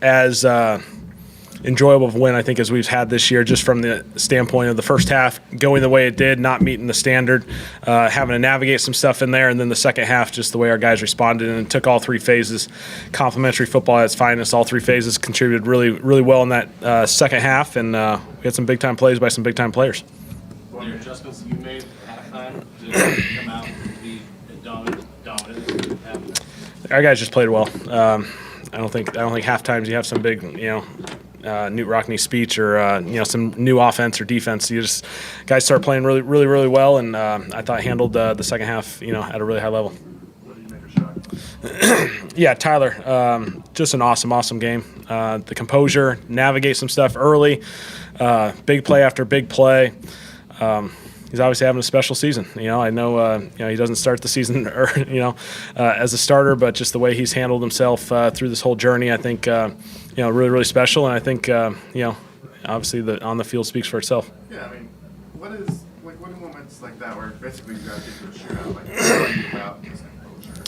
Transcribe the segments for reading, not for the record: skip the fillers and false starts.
as enjoyable of a win, I think, as we've had this year, just from the standpoint of the first half going the way it did, not meeting the standard, having to navigate some stuff in there, and then the second half, just the way our guys responded and took all three phases. Complementary football at its finest. All three phases contributed really, really well in that second half, and we had some big-time plays by some big-time players. What are your adjustments you made at halftime to come out and be dominant? Our guys just played well. I don't think half times you have some big, Newt Rockney speech or some new offense or defense. You just guys start playing really, really, really well, and I thought handled the second half, at a really high level. What did you make a shot? Yeah, Tyler, just an awesome game. The composure, navigate some stuff early, big play after big play. He's obviously having a special season. I know, he doesn't start the season, as a starter, but just the way he's handled himself through this whole journey, I think, really, really special. And I think, obviously the on the field speaks for itself. Yeah, I mean, what are moments like that where basically you guys get to a shootout? Like, what are you about his composure?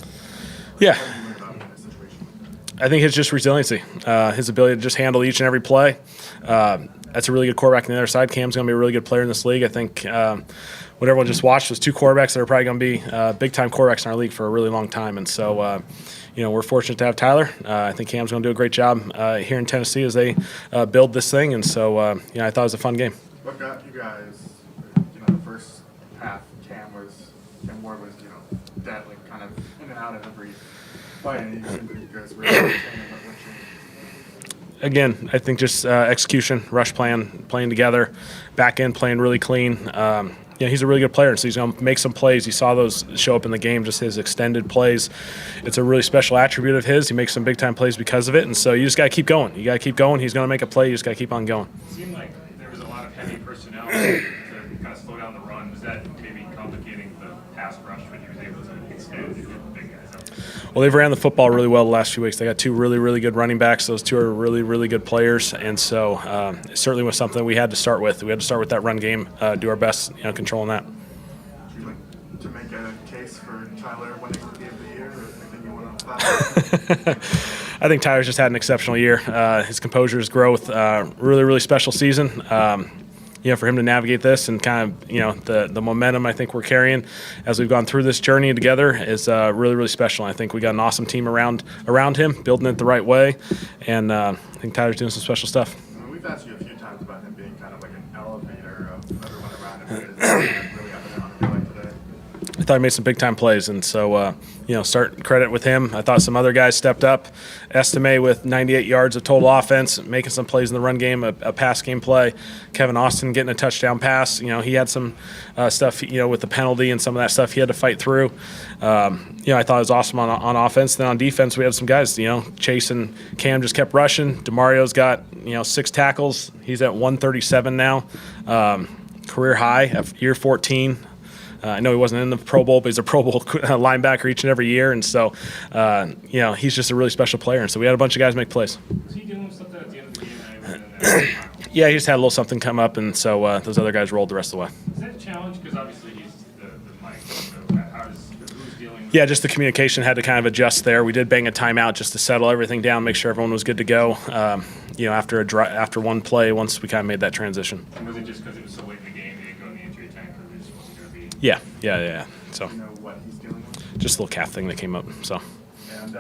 Yeah. What do you learn about him in a situation like that? I think it's just resiliency, his ability to just handle each and every play. That's a really good quarterback on the other side. Cam's going to be a really good player in this league. I think what everyone just watched was two quarterbacks that are probably going to be big-time quarterbacks in our league for a really long time. And so, we're fortunate to have Tyler. I think Cam's going to do a great job here in Tennessee as they build this thing. And so, I thought it was a fun game. What got you guys, the first half, Cam Ward was, deadly, kind of in and out of every play, and you guys were entertaining what changed? Again, I think just execution, rush plan, playing together, back end playing really clean. He's a really good player, so he's going to make some plays. You saw those show up in the game, just his extended plays. It's a really special attribute of his. He makes some big-time plays because of it, and so you just got to keep going. You got to keep going. He's going to make a play. You just got to keep on going. It seemed like there was a lot of heavy personnel to kind of slow down the run. Was that maybe complicating the pass rush when he was able to extend and get the big guys out? Well, they've ran the football really well the last few weeks. They got two really, really good running backs. Those two are really, really good players, and so it certainly was something we had to start with. We had to start with that run game, do our best, controlling that. Would you like to make a case for Tyler winning Rookie of the Year, or anything you want to apply? I think Tyler's just had an exceptional year. His composure, his growth, really, really special season. For him to navigate this and kind of, the momentum I think we're carrying as we've gone through this journey together is really, really special. And I think we got an awesome team around him, building it the right way. And I think Tyler's doing some special stuff. We've asked you a few times about him being kind of like an elevator of everyone around him. Is that really happening on a field like today? I thought he made some big-time plays, and so, start credit with him. I thought some other guys stepped up. Estime with 98 yards of total offense, making some plays in the run game, a pass game play. Kevin Austin getting a touchdown pass. He had some stuff, with the penalty and some of that stuff he had to fight through. I thought it was awesome on offense. Then on defense, we had some guys, Chase and Cam just kept rushing. DeMario's got, 6 tackles. He's at 137 now, career high at year 14. I know he wasn't in the Pro Bowl, but he's a Pro Bowl linebacker each and every year. And so, he's just a really special player. And so we had a bunch of guys make plays. Was he dealing with something at the end of the game? Yeah, he just had a little something come up, and so those other guys rolled the rest of the way. Is that a challenge? Because obviously he's the mic. So who's dealing with Yeah, just the communication had to kind of adjust there. We did bang a timeout just to settle everything down, make sure everyone was good to go. After one play, once we kind of made that transition. And was it just because it was so late in the game, they didn't go in the injury tank, or just wasn't going to be? Yeah. So Do you know what he's dealing with? just a little calf thing that came up. So. And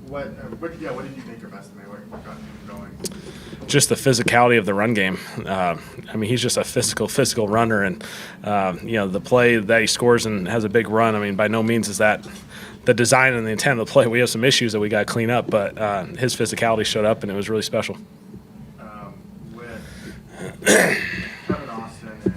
what did you think of Estime? What got him going? Just the physicality of the run game. He's just a physical runner, and the play that he scores and has a big run. By no means is that the design and the intent of the play. We have some issues that we got to clean up, but his physicality showed up, and it was really special. With Kevin Austin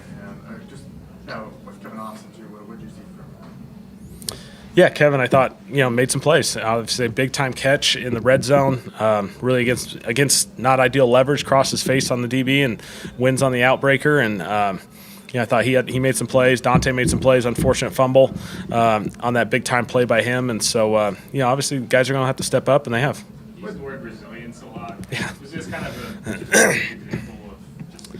with Kevin Austin too, what did you see from him? Yeah, Kevin, I thought, made some plays. Obviously, a big-time catch in the red zone, really against not ideal leverage, crossed his face on the DB and wins on the outbreaker. And, I thought he made some plays. Dante made some plays, unfortunate fumble on that big-time play by him. And so, obviously, guys are going to have to step up, and they have. You use the word resilience a lot. Yeah. Was this kind of an example of just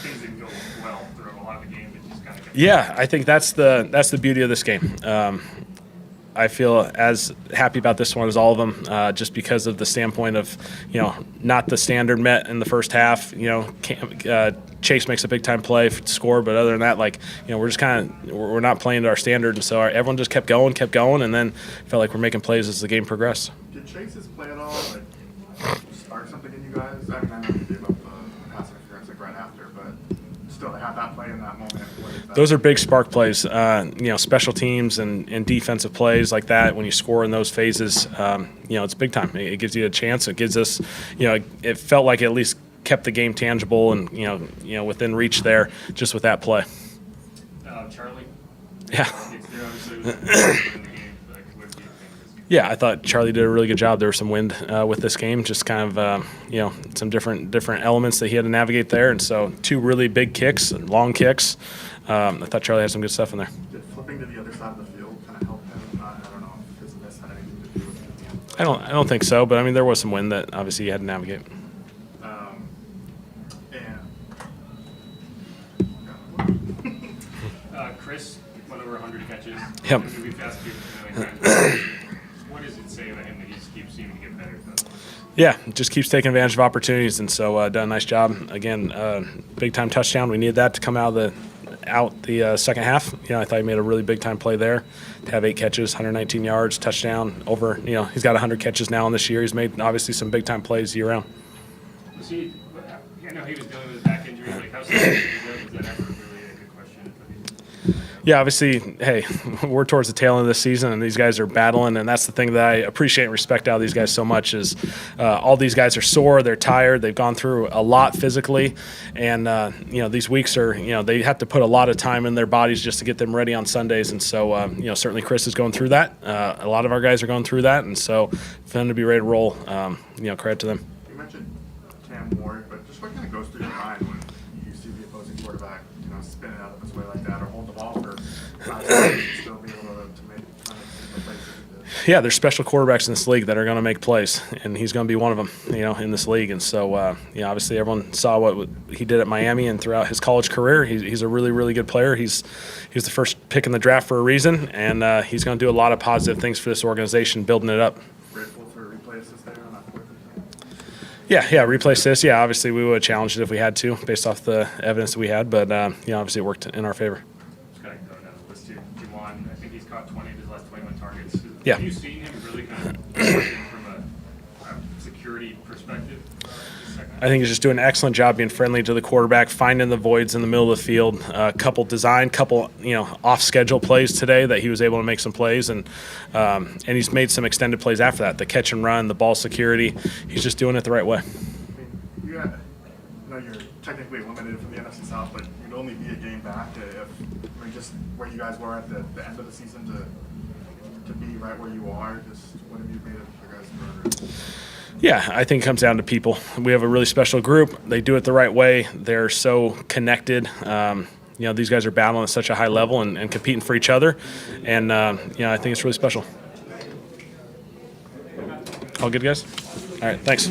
things didn't go well through a lot of the game, but just kind of Yeah, I think that's the beauty of this game. I feel as happy about this one as all of them, just because of the standpoint of, not the standard met in the first half. Chase makes a big time play to score, but other than that, we're just we're not playing to our standard, and so everyone just kept going, and then felt like we're making plays as the game progressed. Did Chase's play at all spark something in you guys? I mean, I know you gave up the pass interference right after, but still to have that play in that moment. Those are big spark plays. Special teams and defensive plays like that. When you score in those phases, it's big time. It gives you a chance. It gives us, it felt like it at least kept the game tangible and within reach there just with that play. Charlie. Yeah. Yeah, I thought Charlie did a really good job. There was some wind with this game, just kind of some different elements that he had to navigate there, and so 2 really big kicks, long kicks. I thought Charlie had some good stuff in there. Did flipping to the other side of the field kind of help him? I don't know if his miss had anything to do with it. I don't think so, but I mean there was some wind that obviously he had to navigate. Chris went over 100 catches. Yep. We passed a million times. What does it say about him that he just keeps seeming to get better? Yeah, just keeps taking advantage of opportunities, and so done a nice job. Again, big time touchdown. We needed that to come out the second half. I thought he made a really big time play there. To have 8 catches, 119 yards, touchdown. Over. He's got 100 catches now in this year. He's made obviously some big time plays year round. I know he was dealing with his back injury. How serious was that ever really a good question? Yeah, obviously, hey, we're towards the tail end of this season, and these guys are battling, and that's the thing that I appreciate and respect out of these guys so much is all these guys are sore, they're tired, they've gone through a lot physically, and these weeks are, they have to put a lot of time in their bodies just to get them ready on Sundays, and so certainly Chris is going through that. A lot of our guys are going through that, and so for them to be ready to roll, credit to them. You mentioned Cam Ward, but just what kind of goes through your mind when you see the opposing quarterback, spinning out of his way like that, or hold the ball for 5 seconds and still be able to make the plays that he did? Yeah, there's special quarterbacks in this league that are going to make plays, and he's going to be one of them, in this league. And so, obviously everyone saw what he did at Miami and throughout his college career. He's a really, really good player. He's the first pick in the draft for a reason, and he's going to do a lot of positive things for this organization, building it up. Grateful for replay assist there on that fourth and 10? Yeah, replay assist. Yeah, obviously we would have challenged it if we had to, based off the evidence that we had. But obviously it worked in our favor. Just kind of going down the list here. Juwan, I think he's caught 20 of his last 21 targets. Yeah. Have you seen him really kind of from a security perspective? I think he's just doing an excellent job being friendly to the quarterback, finding the voids in the middle of the field. Couple off schedule plays today that he was able to make some plays, and he's made some extended plays after that. The catch and run, the ball security. He's just doing it the right way. I mean, you're technically eliminated from the NFC South, but you'd only be a game back if just where you guys were at the end of the season to be right where you are. Just what have you made of your guys' progress? Yeah, I think it comes down to people. We have a really special group. They do it the right way. They're so connected. These guys are battling at such a high level and competing for each other. And, I think it's really special. All good, guys? All right, thanks.